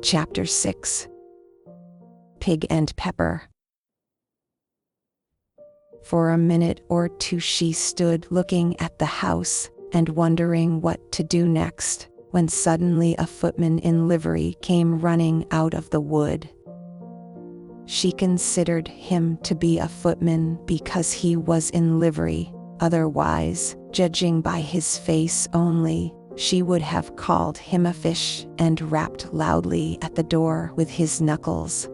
Chapter 6. Pig and Pepper. For a minute or two she stood looking at the house and wondering what to do next, when suddenly a footman in livery came running out of the wood. She considered him to be a footman because he was in livery. Otherwise, judging by his face only, she would have called him a fish and rapped loudly at the door with his knuckles.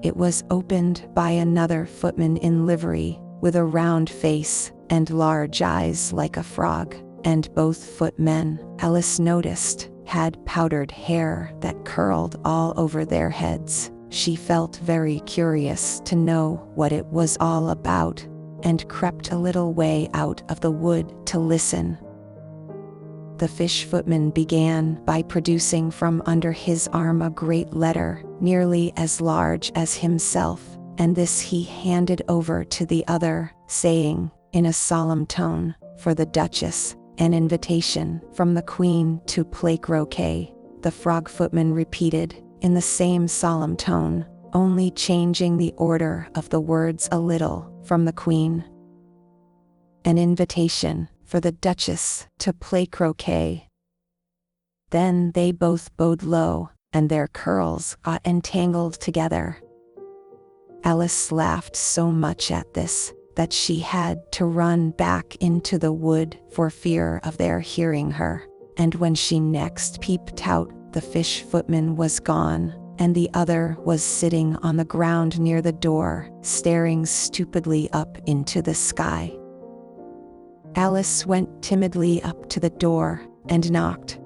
It was opened by another footman in livery, with a round face and large eyes like a frog, and both footmen, Alice noticed, had powdered hair that curled all over their heads. She felt very curious to know what it was all about, and crept a little way out of the wood to listen. The fish footman began by producing from under his arm a great letter, nearly as large as himself, and this he handed over to the other, saying, in a solemn tone, "For the Duchess, an invitation from the Queen to play croquet." The frog footman repeated, in the same solemn tone, only changing the order of the words a little, "From the Queen. An invitation for the Duchess to play croquet." Then they both bowed low, and their curls got entangled together. Alice laughed so much at this that she had to run back into the wood for fear of their hearing her, and when she next peeped out, the fish footman was gone, and the other was sitting on the ground near the door, staring stupidly up into the sky. Alice went timidly up to the door and knocked.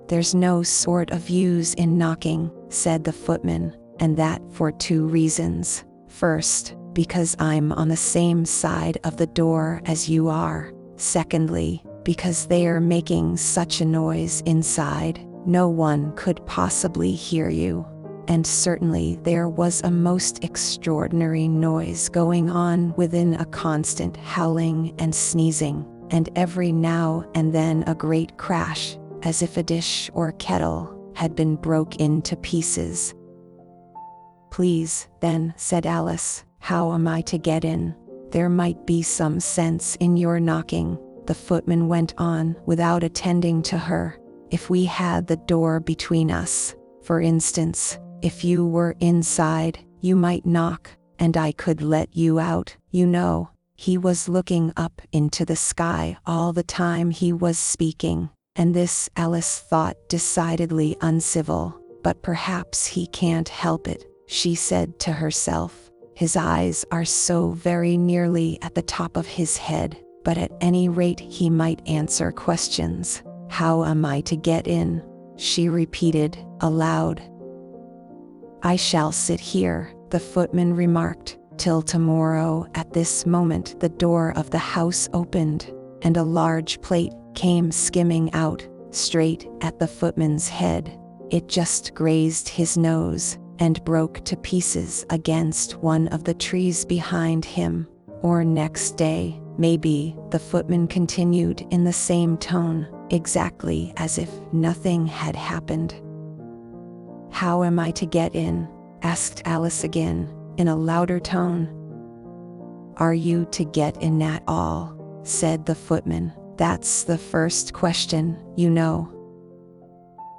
"There's no sort of use in knocking," said the footman, "and that for two reasons. First, because I'm on the same side of the door as you are. Secondly, because they are making such a noise inside, no one could possibly hear you." And certainly there was a most extraordinary noise going on within, a constant howling and sneezing, and every now and then a great crash, as if a dish or kettle had been broke into pieces. "Please, then," said Alice, "how am I to get in? There might be some sense in your knocking," the footman went on without attending to her. "If we had the door between us, for instance, if you were inside, you might knock, and I could let you out, you know." He was looking up into the sky all the time he was speaking, and this Alice thought decidedly uncivil. "But perhaps he can't help it," she said to herself. "His eyes are so very nearly at the top of his head, but at any rate he might answer questions. How am I to get in?" she repeated, aloud. "I shall sit here," the footman remarked, "till tomorrow." At this moment the door of the house opened, and a large plate came skimming out, straight at the footman's head. It just grazed his nose, and broke to pieces against one of the trees behind him. "Or next day, maybe," the footman continued in the same tone, exactly as if nothing had happened. "How am I to get in?" asked Alice again, in a louder tone. "Are you to get in at all?" said the footman. "That's the first question, you know."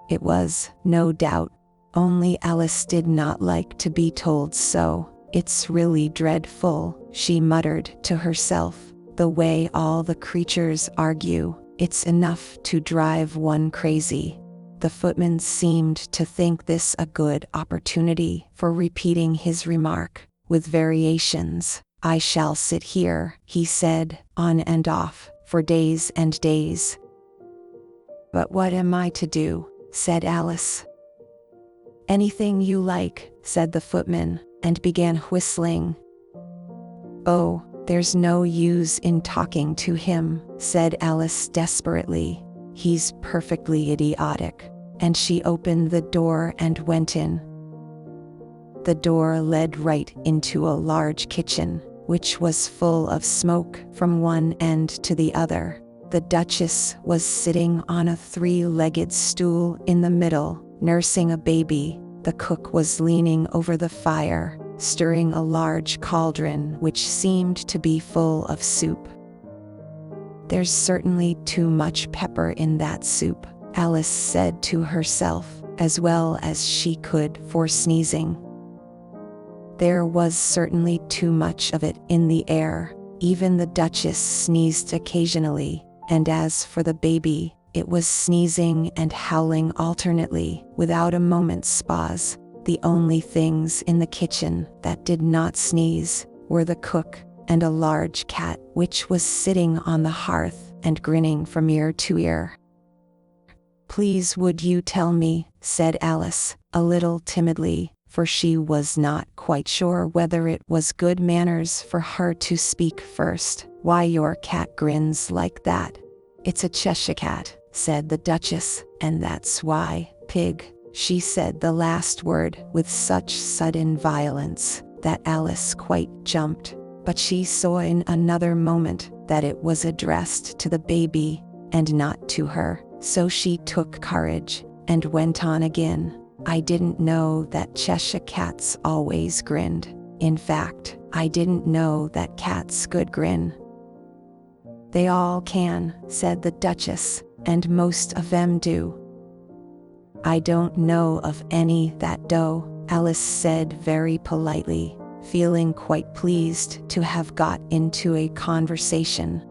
It was, no doubt, only Alice did not like to be told so. "It's really dreadful," she muttered to herself, "the way all the creatures argue. It's enough to drive one crazy." The footman seemed to think this a good opportunity for repeating his remark, with variations. "I shall sit here," he said, on and off, "for days and days." "But what am I to do?" said Alice. "Anything you like," said the footman, and began whistling. "Oh, there's no use in talking to him," said Alice desperately. "He's perfectly idiotic." And she opened the door and went in. The door led right into a large kitchen, which was full of smoke from one end to the other. The Duchess was sitting on a three-legged stool in the middle, nursing a baby. The cook was leaning over the fire, stirring a large cauldron which seemed to be full of soup. "There's certainly too much pepper in that soup," Alice said to herself, as well as she could for sneezing. There was certainly too much of it in the air. Even the Duchess sneezed occasionally, and as for the baby, it was sneezing and howling alternately, without a moment's pause. The only things in the kitchen that did not sneeze were the cook and a large cat which was sitting on the hearth and grinning from ear to ear. "Please would you tell me," said Alice, a little timidly, for she was not quite sure whether it was good manners for her to speak first, "why your cat grins like that?" "It's a Cheshire cat," said the Duchess, "and that's why." "Pig." She said the last word with such sudden violence that Alice quite jumped, but she saw in another moment that it was addressed to the baby and not to her, so she took courage and went on again. "I didn't know that Cheshire cats always grinned. In fact, I didn't know that cats could grin." "They all can," said the Duchess, "and most of them do." "I don't know of any that do," Alice said very politely, feeling quite pleased to have got into a conversation.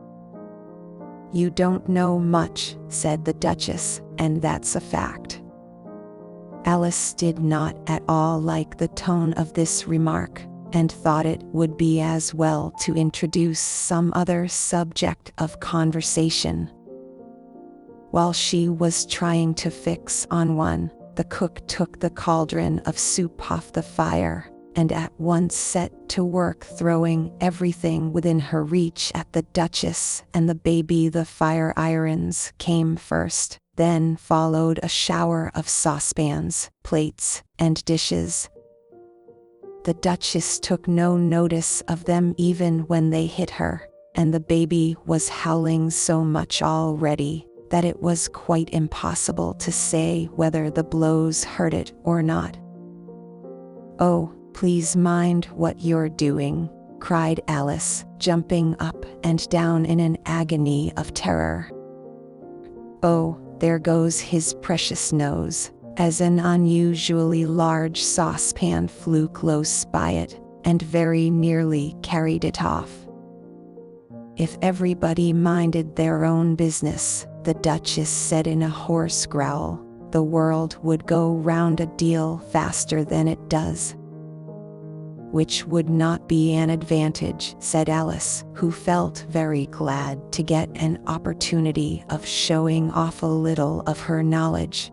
"You don't know much," said the Duchess, "and that's a fact." Alice did not at all like the tone of this remark, and thought it would be as well to introduce some other subject of conversation. While she was trying to fix on one, the cook took the cauldron of soup off the fire, and at once set to work throwing everything within her reach at the Duchess and the baby. The fire irons came first, then followed a shower of saucepans, plates, and dishes. The Duchess took no notice of them even when they hit her, and the baby was howling so much already that it was quite impossible to say whether the blows hurt it or not. "Oh, please mind what you're doing," cried Alice, jumping up and down in an agony of terror. "Oh, there goes his precious nose," as an unusually large saucepan flew close by it, and very nearly carried it off. "If everybody minded their own business," the Duchess said in a hoarse growl, "the world would go round a deal faster than it does." "Which would not be an advantage," said Alice, who felt very glad to get an opportunity of showing off a little of her knowledge.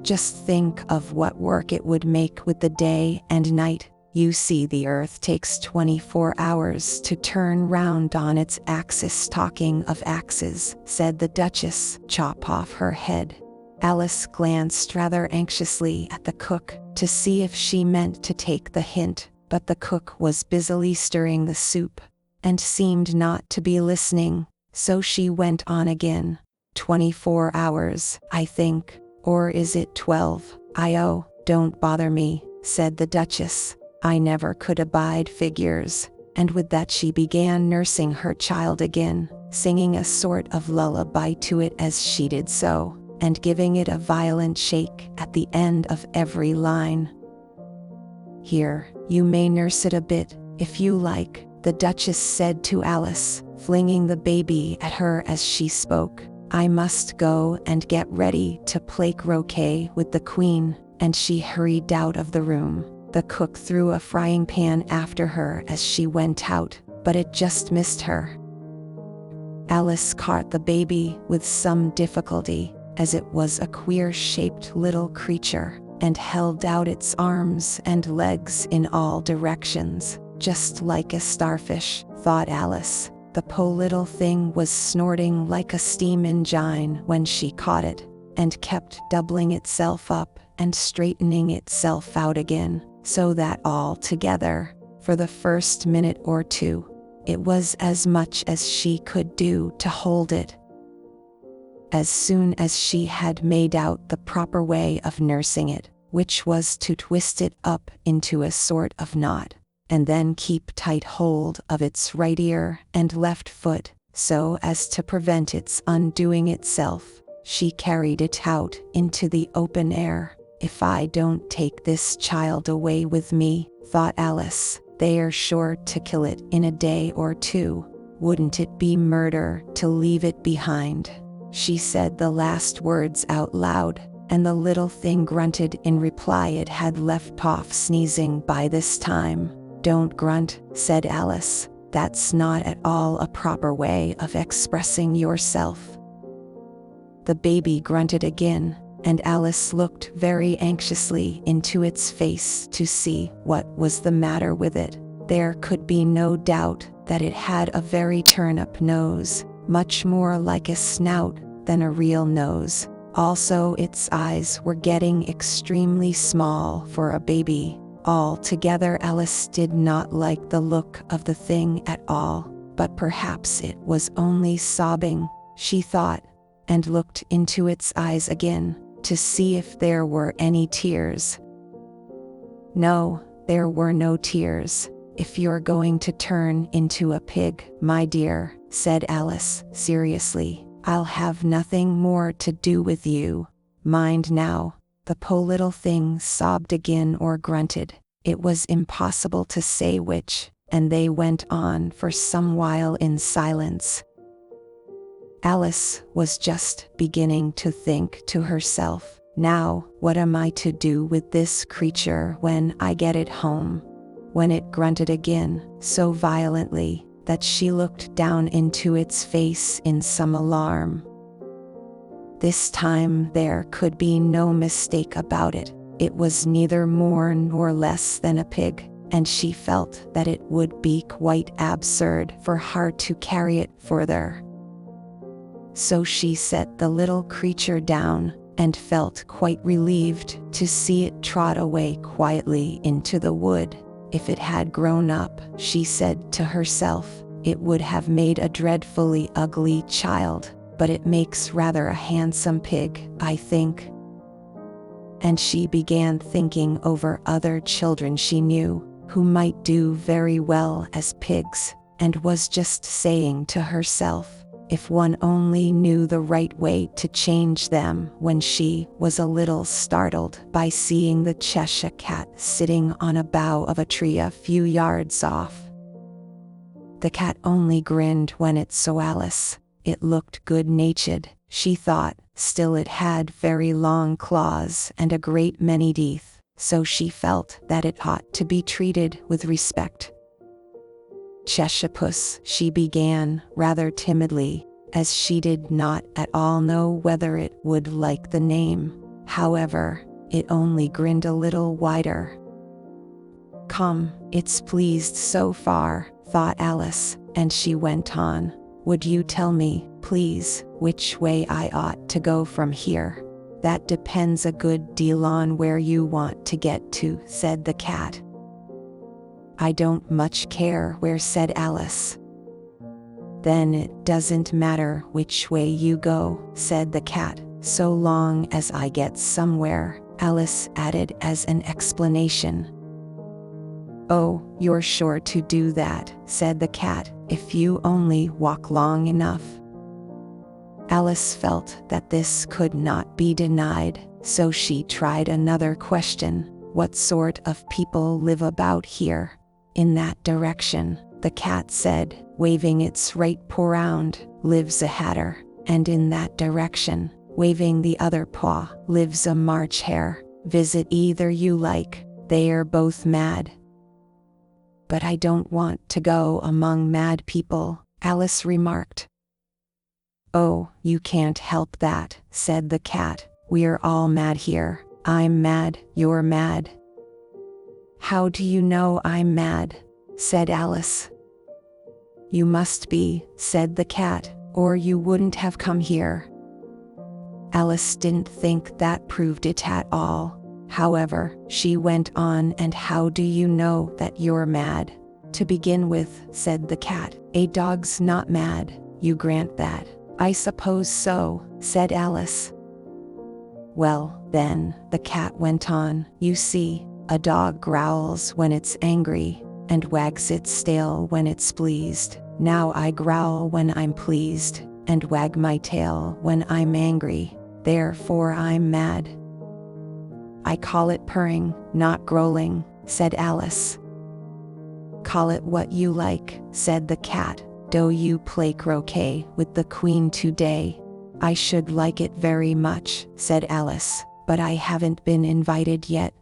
"Just think of what work it would make with the day and night. You see, the Earth takes 24 hours to turn round on its axis." "Talking of axes," said the Duchess, "chop off her head." Alice glanced rather anxiously at the cook to see if she meant to take the hint, but the cook was busily stirring the soup, and seemed not to be listening, so she went on again. 24 hours, I think, or is it 12? "Oh, don't bother me," said the Duchess. "I never could abide figures." And with that she began nursing her child again, singing a sort of lullaby to it as she did so, and giving it a violent shake at the end of every line. "Here, you may nurse it a bit, if you like," the Duchess said to Alice, flinging the baby at her as she spoke. "I must go and get ready to play croquet with the Queen," and she hurried out of the room. The cook threw a frying pan after her as she went out, but it just missed her. Alice caught the baby with some difficulty, as it was a queer-shaped little creature, and held out its arms and legs in all directions, just like a starfish, thought Alice. The poor little thing was snorting like a steam engine when she caught it, and kept doubling itself up and straightening itself out again, so that all together, for the first minute or two, it was as much as she could do to hold it. as soon as she had made out the proper way of nursing it, which was to twist it up into a sort of knot, and then keep tight hold of its right ear and left foot, so as to prevent its undoing itself. She carried it out into the open air. "If I don't take this child away with me," thought Alice, "they are sure to kill it in a day or two. Wouldn't it be murder to leave it behind?" She said the last words out loud, and the little thing grunted in reply. It had left off sneezing by this time. "Don't grunt," said Alice. "That's not at all a proper way of expressing yourself." The baby grunted again, and Alice looked very anxiously into its face to see what was the matter with it. There could be no doubt that it had a very turnip nose, much more like a snout than a real nose. Also, its eyes were getting extremely small for a baby. Altogether, Alice did not like the look of the thing at all, but perhaps it was only sobbing, she thought, and looked into its eyes again to see if there were any tears. No, there were no tears. "If you're going to turn into a pig, my dear," said Alice seriously, "I'll have nothing more to do with you. Mind now." The poor little thing sobbed again or grunted. It was impossible to say which, and they went on for some while in silence. Alice was just beginning to think to herself, "Now, what am I to do with this creature when I get it home?" when it grunted again, so violently that she looked down into its face in some alarm. This time there could be no mistake about it. It was neither more nor less than a pig, and she felt that it would be quite absurd for her to carry it further. So she set the little creature down, and felt quite relieved to see it trot away quietly into the wood. If it had grown up, she said to herself, it would have made a dreadfully ugly child, but it makes rather a handsome pig, I think. And she began thinking over other children she knew, who might do very well as pigs, and was just saying to herself, if one only knew the right way to change them, when she was a little startled by seeing the Cheshire cat sitting on a bough of a tree a few yards off. The cat only grinned when it saw Alice. It looked good-natured, she thought, still it had very long claws and a great many teeth, so she felt that it ought to be treated with respect. Cheshire Puss, she began, rather timidly, as she did not at all know whether it would like the name. However, it only grinned a little wider. Come, it's pleased so far, thought Alice, and she went on. Would you tell me, please, which way I ought to go from here? That depends a good deal on where you want to get to, said the cat. I don't much care where, said Alice. Then it doesn't matter which way you go, said the cat, so long as I get somewhere, Alice added as an explanation. Oh, you're sure to do that, said the cat, if you only walk long enough. Alice felt that this could not be denied, so she tried another question. What sort of people live about here? In that direction, the cat said, waving its right paw round, lives a hatter, and in that direction, waving the other paw, lives a March hare. Visit either you like, they are both mad. But I don't want to go among mad people, Alice remarked. Oh, you can't help that, said the cat. We're all mad here. I'm mad, you're mad. How do you know I'm mad? Said Alice. You must be, said the cat, or you wouldn't have come here. Alice didn't think that proved it at all. However, she went on, and how do you know that you're mad? To begin with, said the cat, a dog's not mad, you grant that. I suppose so, said Alice. Well, then, the cat went on, you see, a dog growls when it's angry, and wags its tail when it's pleased. Now I growl when I'm pleased, and wag my tail when I'm angry. Therefore I'm mad. I call it purring, not growling, said Alice. Call it what you like, said the cat. Do you play croquet with the queen today? I should like it very much, said Alice, but I haven't been invited yet.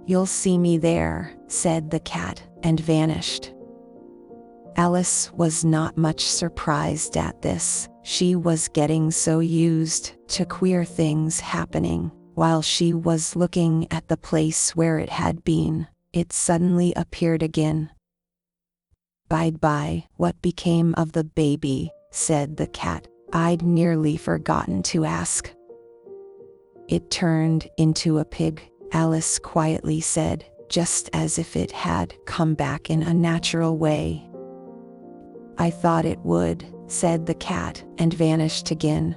You'll see me there, said the cat, and vanished. Alice was not much surprised at this. She was getting so used to queer things happening. While she was looking at the place where it had been, it suddenly appeared again. Bye-bye, what became of the baby? Said the cat. I'd nearly forgotten to ask. It turned into a pig, Alice quietly said, just as if it had come back in a natural way. I thought it would, said the cat, and vanished again.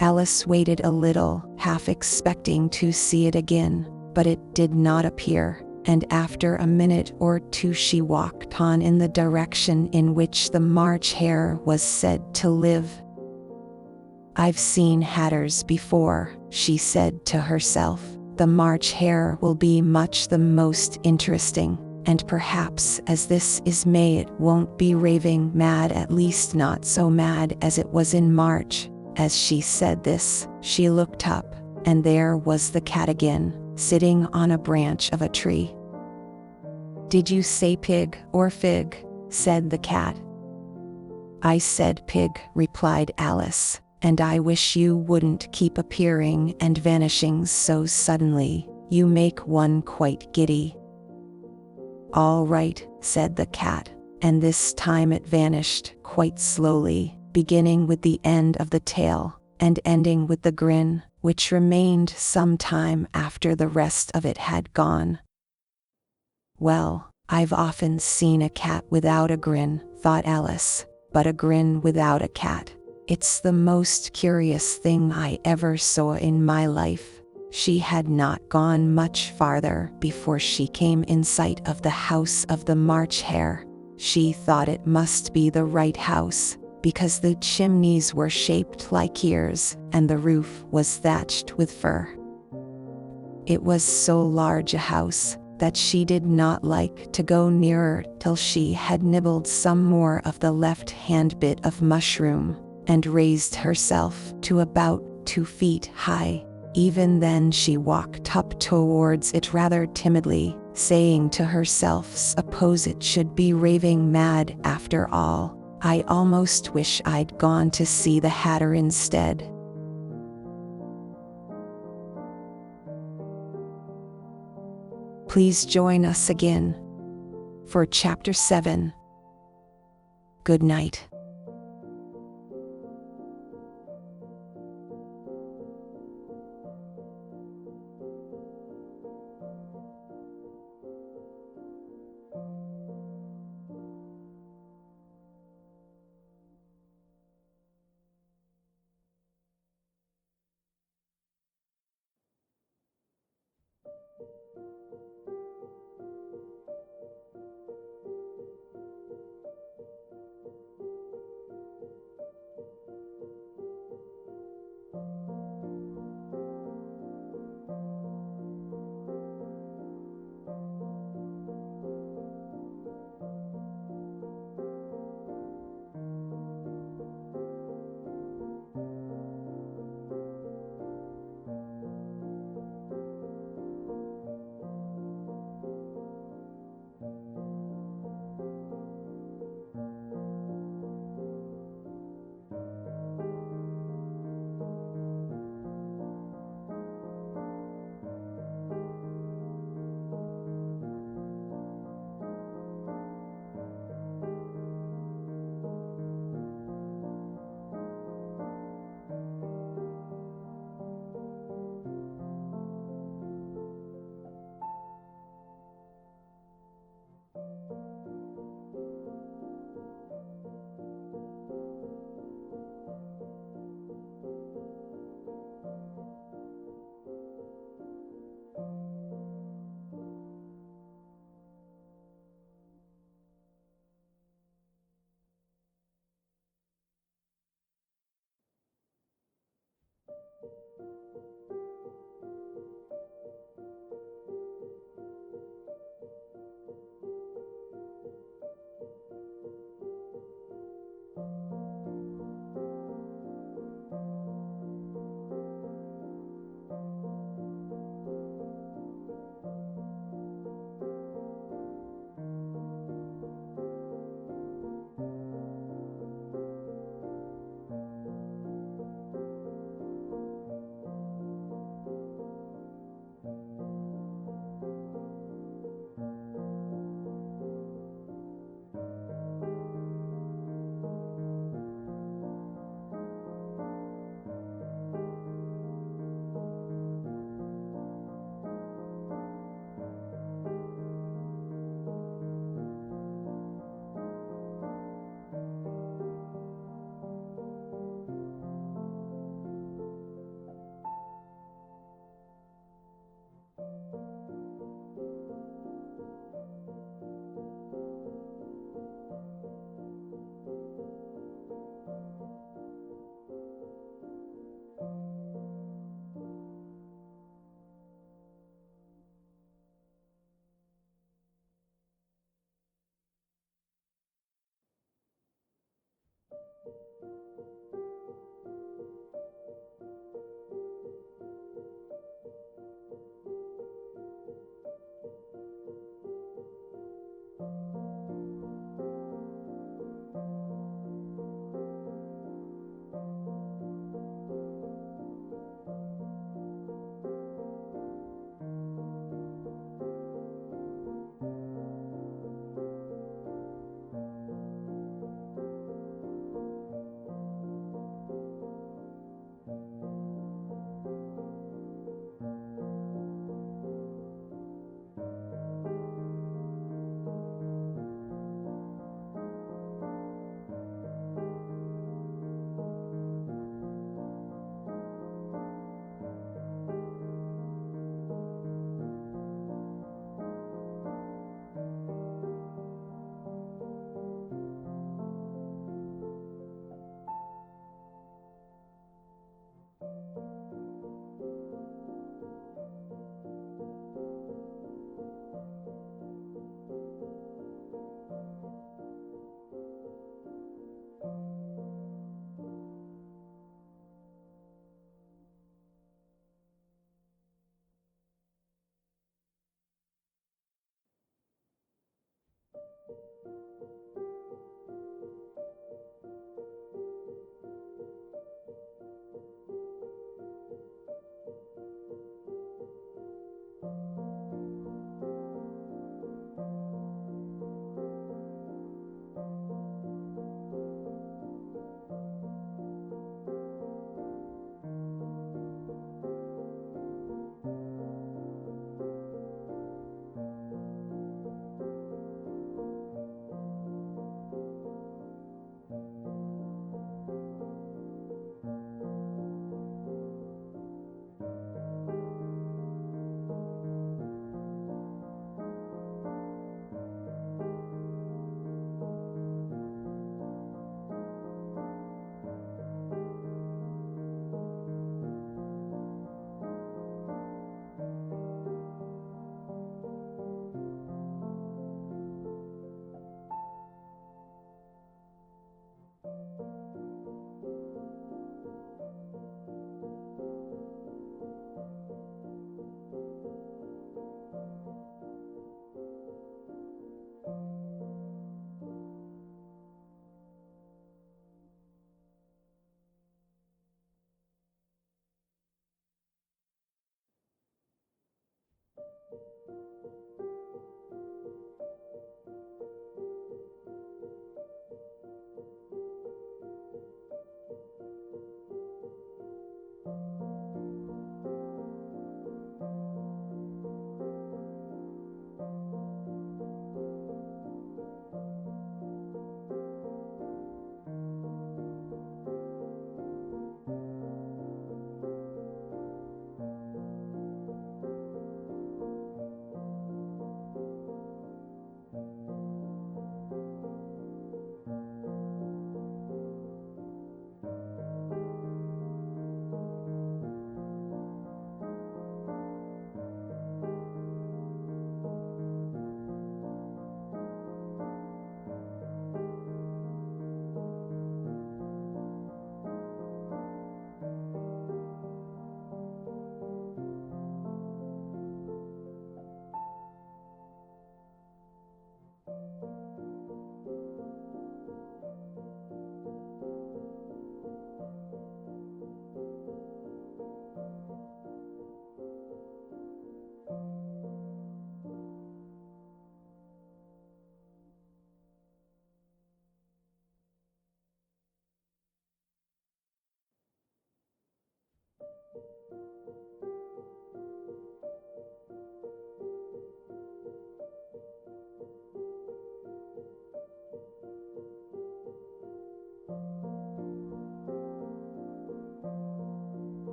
Alice waited a little, half expecting to see it again, but it did not appear, and after a minute or two she walked on in the direction in which the March Hare was said to live. I've seen hatters before, she said to herself. The March Hare will be much the most interesting, and perhaps as this is May it won't be raving mad, at least not so mad as it was in March. As she said this, she looked up, and there was the cat again, sitting on a branch of a tree. Did you say pig or fig? Said the cat. I said pig, replied Alice, and I wish you wouldn't keep appearing and vanishing so suddenly. You make one quite giddy. All right, said the cat, and this time it vanished quite slowly, beginning with the end of the tail, and ending with the grin, which remained some time after the rest of it had gone. Well, I've often seen a cat without a grin, thought Alice, but a grin without a cat. It's the most curious thing I ever saw in my life. She had not gone much farther before she came in sight of the house of the March Hare. She thought it must be the right house, because the chimneys were shaped like ears, and the roof was thatched with fur. It was so large a house that she did not like to go nearer till she had nibbled some more of the left-hand bit of mushroom, and raised herself to about 2 feet high. Even then she walked up towards it rather timidly, saying to herself, suppose it should be raving mad after all. I almost wish I'd gone to see the Hatter instead. Please join us again for Chapter 7. Good night.